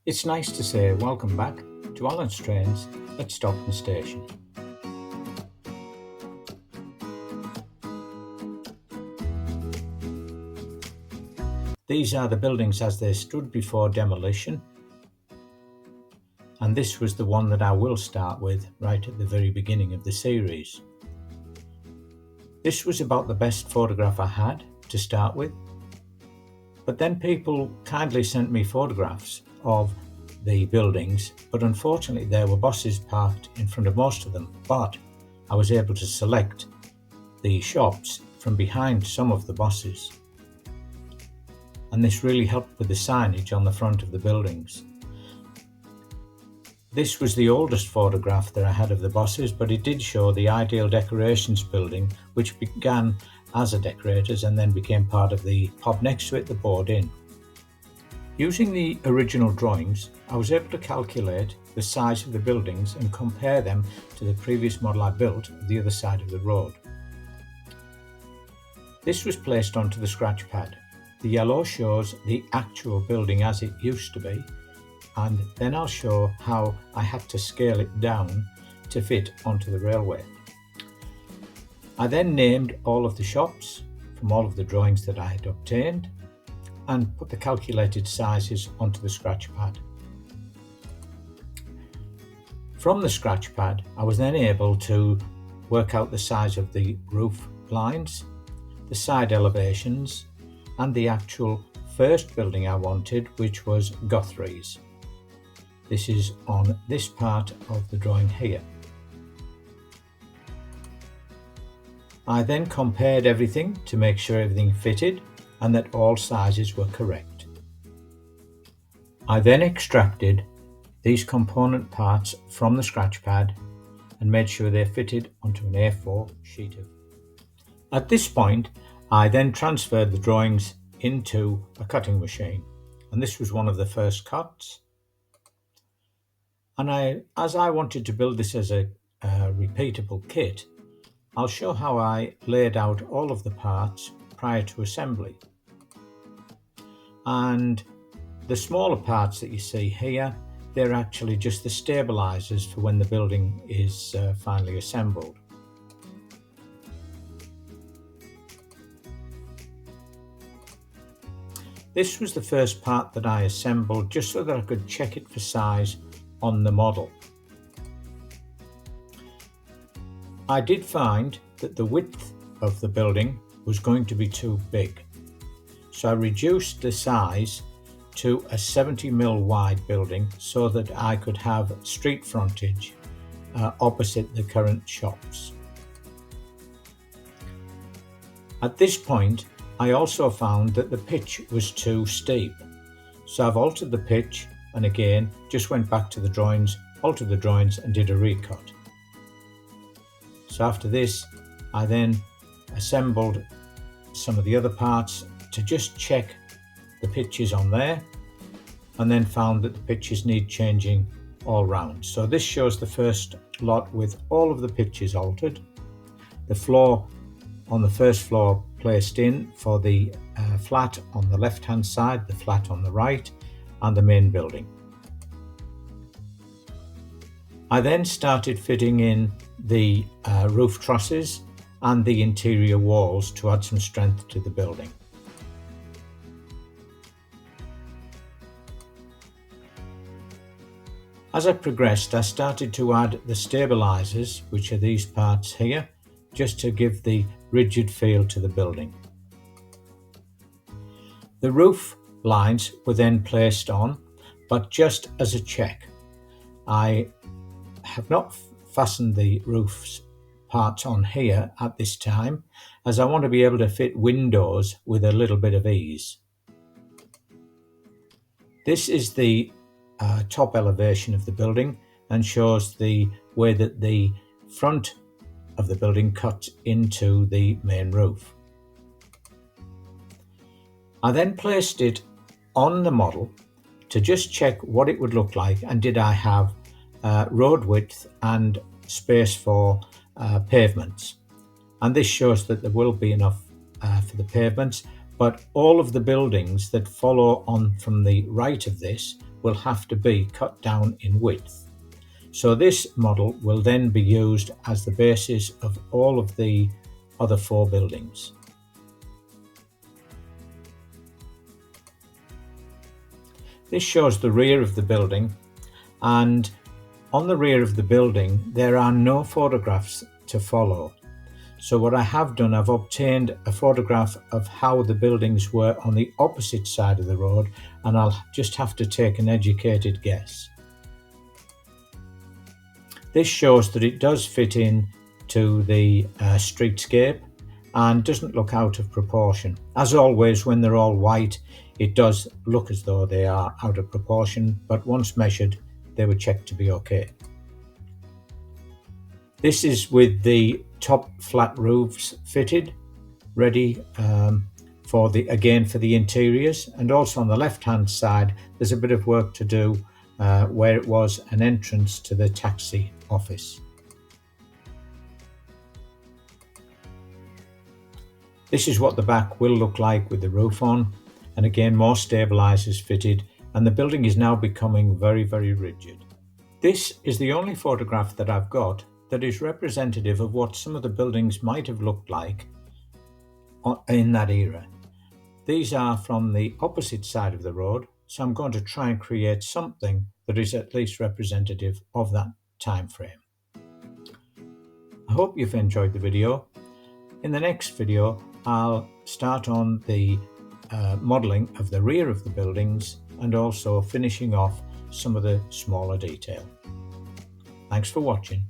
It's nice to say welcome back to Allen's Trains at Stockton Station. These are the buildings as they stood before demolition, and this was the one that I will start with right at the very beginning of the series. This was about the best photograph I had to start with, but then people kindly sent me photographs of the buildings, but unfortunately there were buses parked in front of most of them, but I was able to select the shops from behind some of the buses, and this really helped with the signage on the front of the buildings. This was the oldest photograph that I had of the buses, but it did show the Ideal Decorations building, which began as a decorators and then became part of the pub next to it, the Board Inn. Using the original drawings, I was able to calculate the size of the buildings and compare them to the previous model I built at the other side of the road. This was placed onto the scratch pad. The yellow shows the actual building as it used to be, and then I'll show how I had to scale it down to fit onto the railway. I then named all of the shops from all of the drawings that I had obtained and put the calculated sizes onto the scratch pad. From the scratch pad, I was then able to work out the size of the roof lines, the side elevations, and the actual first building I wanted, which was Guthrie's. This is on this part of the drawing here. I then compared everything to make sure everything fitted and that all sizes were correct. I then extracted these component parts from the scratch pad and made sure they fitted onto an A4 sheet of. At this point, I then transferred the drawings into a cutting machine, and this was one of the first cuts. And as I wanted to build this as a repeatable kit, I'll show how I laid out all of the parts prior to assembly. And the smaller parts that you see here, they're actually just the stabilizers for when the building is finally assembled. This was the first part that I assembled just so that I could check it for size on the model. I did find that the width of the building was going to be too big, so I reduced the size to a 70mm wide building so that I could have street frontage opposite the current shops. At this point, I also found that the pitch was too steep, so I've altered the pitch and again just went back to the drawings, altered the drawings and did a recut. So after this, I then assembled some of the other parts to just check the pitches on there, and then found that the pitches need changing all round. So this shows the first lot with all of the pitches altered, the floor on the first floor placed in for the flat on the left hand side, the flat on the right, and the main building. I then started fitting in the roof trusses and the interior walls to add some strength to the building. As I progressed, I started to add the stabilizers, which are these parts here, just to give the rigid feel to the building. The roof lines were then placed on, but just as a check. I have not fastened the roof's parts on here at this time, as I want to be able to fit windows with a little bit of ease. This is the top elevation of the building and shows the way that the front of the building cuts into the main roof. I then placed it on the model to just check what it would look like and did I have road width and space for pavements. And this shows that there will be enough for the pavements, but all of the buildings that follow on from the right of this will have to be cut down in width. So this model will then be used as the basis of all of the other 4 buildings. This shows the rear of the building, and on the rear of the building there are no photographs to follow. So what I have done, I've obtained a photograph of how the buildings were on the opposite side of the road, and I'll just have to take an educated guess. This shows that it does fit in to the streetscape and doesn't look out of proportion. As always, when they're all white, it does look as though they are out of proportion, but once measured, they were checked to be okay. This is with the top flat roofs fitted, ready for the interiors, and also on the left hand side there's a bit of work to do where it was an entrance to the taxi office. This is what the back will look like with the roof on, and again more stabilizers fitted, and the building is now becoming very, very rigid. This is the only photograph that I've got that is representative of what some of the buildings might have looked like in that era. These are from the opposite side of the road, so I'm going to try and create something that is at least representative of that time frame. I hope you've enjoyed the video. In the next video, I'll start on the modelling of the rear of the buildings and also finishing off some of the smaller detail. Thanks for watching.